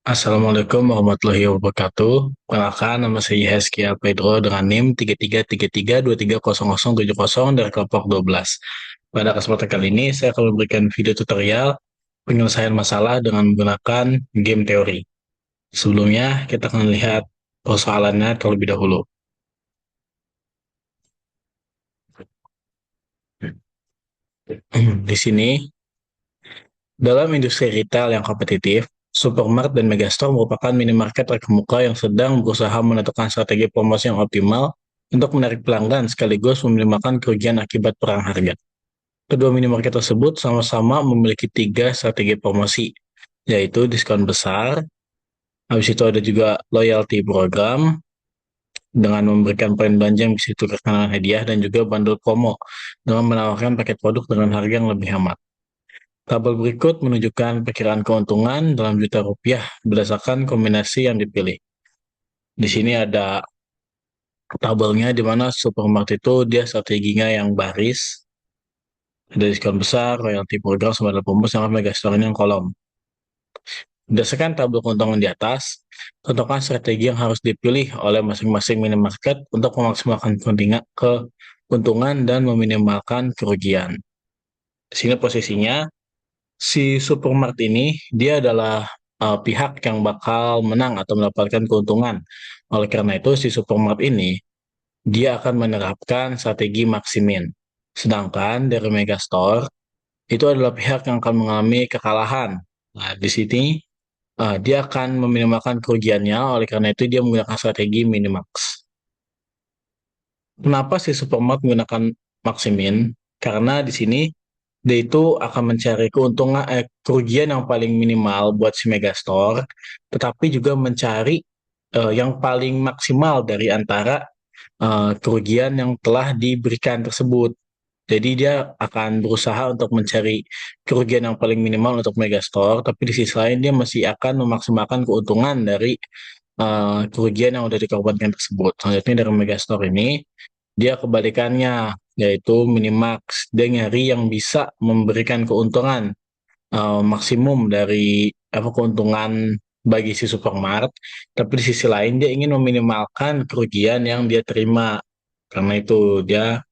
Assalamualaikum warahmatullahi wabarakatuh. Perkenalkan, nama saya Heskia Pedro dengan NIM 3333230070 dari kelompok 12. Pada kesempatan kali ini, saya akan memberikan video tutorial penyelesaian masalah dengan menggunakan game teori. Sebelumnya, kita akan lihat persoalannya terlebih dahulu. Di sini, dalam industri retail yang kompetitif, supermarket dan megastore merupakan minimarket terkemuka yang sedang berusaha menentukan strategi promosi yang optimal untuk menarik pelanggan sekaligus meminimalkan kerugian akibat perang harga. Kedua minimarket tersebut sama-sama memiliki tiga strategi promosi, yaitu diskon besar, habis itu ada juga loyalty program, dengan memberikan poin belanja yang bisa ditukarkan dengan hadiah, dan juga bundle promo, dengan menawarkan paket produk dengan harga yang lebih hemat. Tabel berikut menunjukkan perkiraan keuntungan dalam juta rupiah berdasarkan kombinasi yang dipilih. Di sini ada tabelnya di mana supermarket itu dia strateginya yang baris, ada diskon besar, royalty program, sama ada promo, sama megastore yang kolom. Berdasarkan tabel keuntungan di atas, tentukan strategi yang harus dipilih oleh masing-masing minimarket untuk memaksimalkan keuntungan dan meminimalkan kerugian. Di sini posisinya, si supermarket ini dia adalah pihak yang bakal menang atau mendapatkan keuntungan. Oleh karena itu, si supermarket ini dia akan menerapkan strategi maksimin. Sedangkan dari Megastore itu adalah pihak yang akan mengalami kekalahan. Nah, di sini dia akan meminimalkan kerugiannya, oleh karena itu dia menggunakan strategi minimax. Kenapa si supermarket menggunakan maksimin? Karena di sini dia itu akan mencari kerugian yang paling minimal buat si Megastore, tetapi juga mencari yang paling maksimal dari antara kerugian yang telah diberikan tersebut. Jadi dia akan berusaha untuk mencari kerugian yang paling minimal untuk Megastore, tapi di sisi lain dia masih akan memaksimalkan keuntungan dari kerugian yang sudah dikorbankan tersebut. Selanjutnya dari Megastore ini, dia kebalikannya, yaitu Minimax. Dia nyari yang bisa memberikan keuntungan maksimum dari keuntungan bagi si supermarket, tapi di sisi lain dia ingin meminimalkan kerugian yang dia terima. Karena itu dia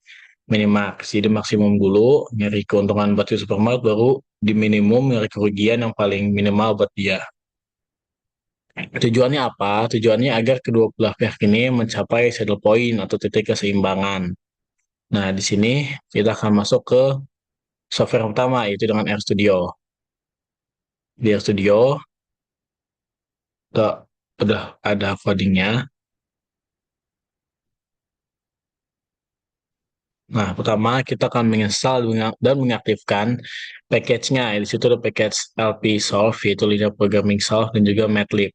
minimax, jadi maksimum dulu, nyari keuntungan buat si supermarket, baru di minimum nyari kerugian yang paling minimal buat dia. Tujuannya apa? Tujuannya agar kedua belah pihak ini mencapai saddle point atau titik keseimbangan. Nah, di sini kita akan masuk ke software yang pertama, yaitu dengan RStudio. Di RStudio, kita udah ada codingnya. Nah, pertama kita akan menginstal dan mengaktifkan package-nya. Di situ ada package LP Solve, yaitu Linear Programming Solve, dan juga Matlab.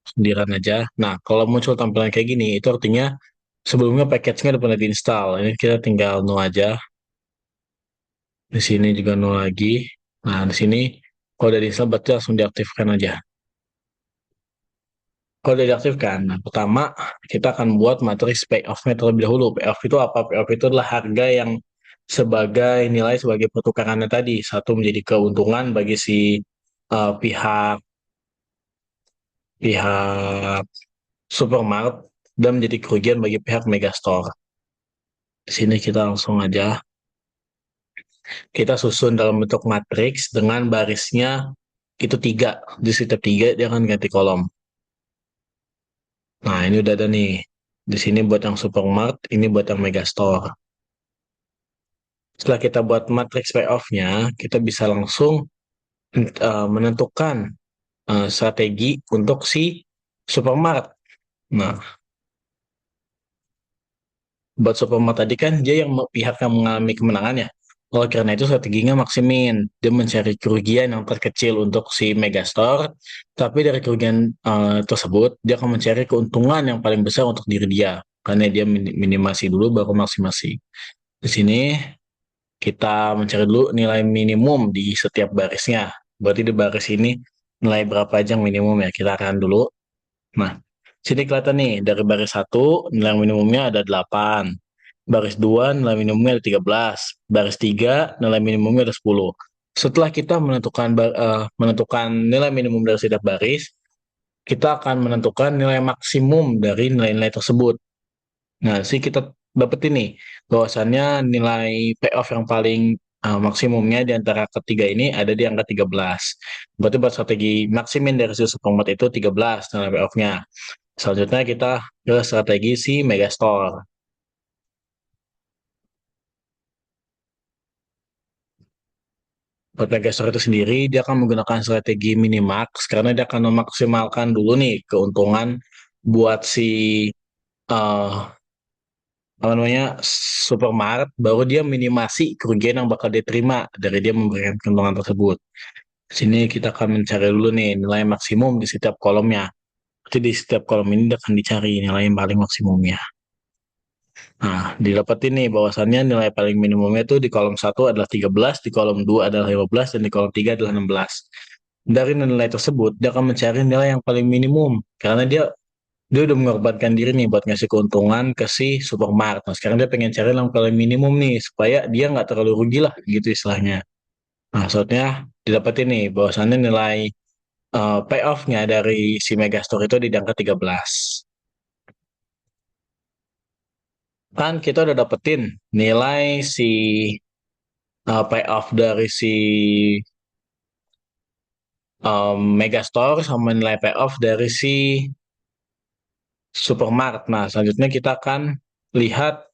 Sendirian aja. Nah, kalau muncul tampilan kayak gini, itu artinya sebelumnya package-nya udah pernah diinstal. Ini kita tinggal no aja. Di sini juga no lagi. Nah, di sini kalau udah diinstal berarti langsung diaktifkan aja. Kalau udah diaktifkan, nah pertama kita akan buat matriks payoff-nya terlebih dahulu. Payoff itu apa? Payoff itu adalah harga yang sebagai nilai sebagai pertukarannya tadi. Satu menjadi keuntungan bagi si pihak pihak supermarket, dan menjadi kerugian bagi pihak megastore. Di sini kita langsung aja kita susun dalam bentuk matriks dengan barisnya itu tiga. Di setiap tiga dia akan ganti kolom. Nah, ini udah ada nih. Di sini buat yang supermarket, ini buat yang megastore. Setelah kita buat matriks payoff-nya, kita bisa langsung menentukan strategi untuk si supermarket. Nah, buat supermarket tadi kan dia yang pihak yang mengalami kemenangan ya. Oleh karena itu strateginya maksimin. Dia mencari kerugian yang terkecil untuk si Megastore, tapi dari kerugian tersebut dia akan mencari keuntungan yang paling besar untuk diri dia. Karena dia minimasi dulu baru maksimasi. Di sini kita mencari dulu nilai minimum di setiap barisnya. Berarti di baris ini nilai berapa aja yang minimum ya. Kita akan dulu. Nah, sini kelihatan nih, dari baris 1 nilai minimumnya ada 8. Baris 2 nilai minimumnya ada 13. Baris 3 nilai minimumnya ada 10. Setelah kita menentukan nilai minimum dari setiap baris, kita akan menentukan nilai maksimum dari nilai-nilai tersebut. Nah, sih kita dapat ini bahwasannya nilai payoff yang paling maksimumnya di antara ketiga ini ada di angka 13. Berarti buat strategi maksimin dari si supermarket itu 13 nilai payoff-nya. Selanjutnya kita ke strategi si Megastore. Buat Megastore itu sendiri, dia akan menggunakan strategi minimax karena dia akan memaksimalkan dulu nih keuntungan buat si eh apa namanya supermarket, baru dia minimasi kerugian yang bakal diterima dari dia memberikan keuntungan tersebut. Sini kita akan mencari dulu nih nilai maksimum di setiap kolomnya. Jadi di setiap kolom ini akan dicari nilai yang paling maksimumnya. Nah, didapetin nih bahwasannya nilai paling minimumnya itu di kolom satu adalah 13, di kolom 2 adalah 15, dan di kolom 3 adalah 16. Dari nilai tersebut, dia akan mencari nilai yang paling minimum. Karena dia udah mengorbankan diri nih buat ngasih keuntungan ke si supermarket. Nah, sekarang dia pengen cari yang paling minimum nih, supaya dia nggak terlalu rugi lah, gitu istilahnya. Nah, maksudnya didapetin nih bahwasannya nilai payoff-nya dari si Megastore itu di angka 13. Kan kita udah dapetin nilai si payoff dari si Megastore sama nilai payoff dari si Supermart. Nah, selanjutnya kita akan lihat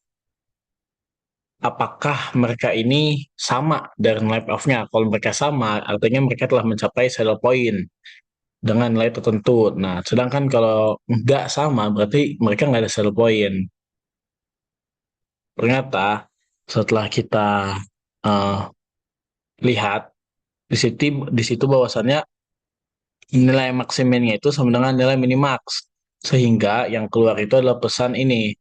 apakah mereka ini sama dari nilai payoff-nya. Kalau mereka sama, artinya mereka telah mencapai saddle point dengan nilai tertentu. Nah, sedangkan kalau nggak sama, berarti mereka nggak ada saddle point. Ternyata setelah kita uh, lihat di situ bahwasannya nilai maksimalnya itu sama dengan nilai minimax. Sehingga yang keluar itu adalah pesan ini.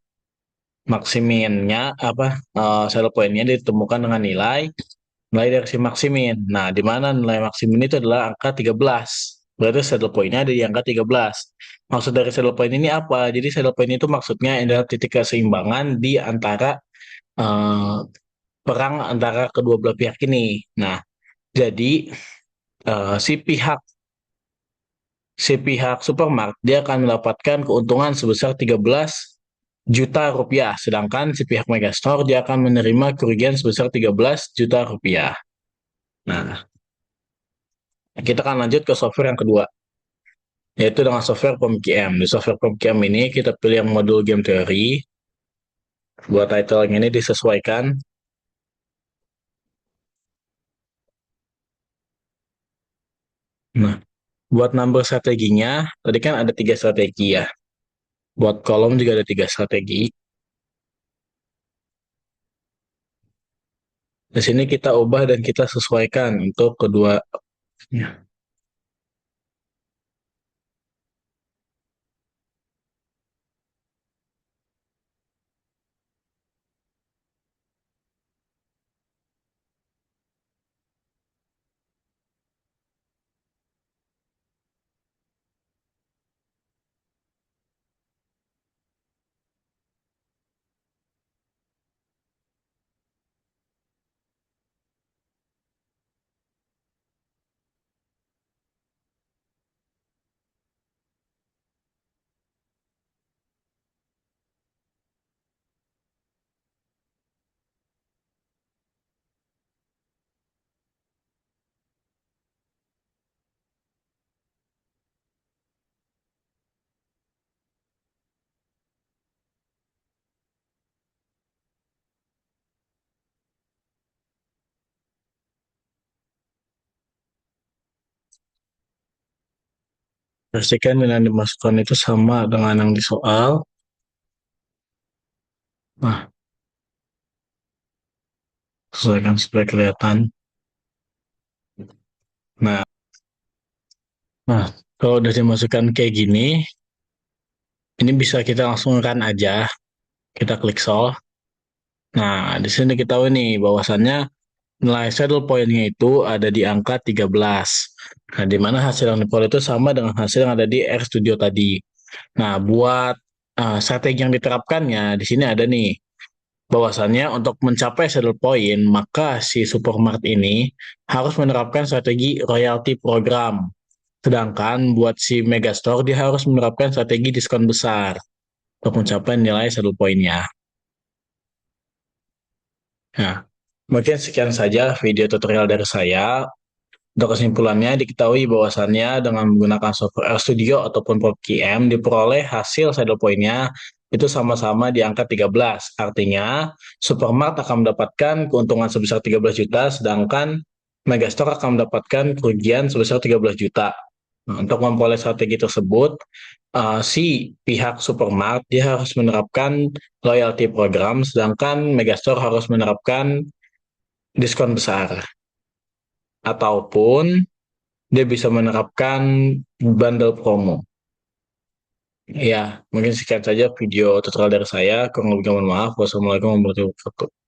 Maksiminnya apa saddle point-nya ditemukan dengan nilai dari si maksimin. Nah, di mana nilai maksimin itu adalah angka 13. Berarti saddle point-nya ada di angka 13. Maksud dari saddle point ini apa? Jadi saddle point itu maksudnya adalah titik keseimbangan di antara eh, perang antara kedua belah pihak ini. Nah, jadi eh, si pihak si pihak supermarket dia akan mendapatkan keuntungan sebesar 13 juta rupiah, sedangkan si pihak Megastore dia akan menerima kerugian sebesar 13 juta rupiah. Nah, kita akan lanjut ke software yang kedua, yaitu dengan software POMQM. Di software POMQM ini kita pilih yang modul game theory, buat title yang ini disesuaikan. Nah, buat number strateginya, tadi kan ada 3 strategi ya. Buat kolom juga ada 3 strategi. Di sini kita ubah dan kita sesuaikan untuk kedua. Ya. Pastikan yang dimasukkan itu sama dengan yang di soal. Nah, sesuaikan supaya kelihatan. Nah, nah, kalau udah dimasukkan kayak gini, ini bisa kita langsung run aja. Kita klik solve. Nah, di sini kita tahu nih bahwasannya nilai saddle point-nya itu ada di angka 13. Nah, di mana hasil yang diperoleh itu sama dengan hasil yang ada di R Studio tadi. Nah, buat strategi yang diterapkannya, di sini ada nih. Bahwasannya untuk mencapai saddle point, maka si supermarket ini harus menerapkan strategi royalty program. Sedangkan buat si Megastore, dia harus menerapkan strategi diskon besar untuk mencapai nilai saddle point-nya. Nah, mungkin sekian saja video tutorial dari saya. Untuk kesimpulannya, diketahui bahwasannya dengan menggunakan software RStudio ataupun PubKM diperoleh hasil saddle point-nya itu sama-sama di angka 13. Artinya, Supermart akan mendapatkan keuntungan sebesar 13 juta, sedangkan Megastore akan mendapatkan kerugian sebesar 13 juta. Nah, untuk memperoleh strategi tersebut, si pihak Supermart dia harus menerapkan loyalty program, sedangkan Megastore harus menerapkan diskon besar. Ataupun dia bisa menerapkan bundle promo. Ya, mungkin sekian saja video tutorial dari saya. Kurang lebih mohon maaf. Wassalamualaikum warahmatullahi wabarakatuh.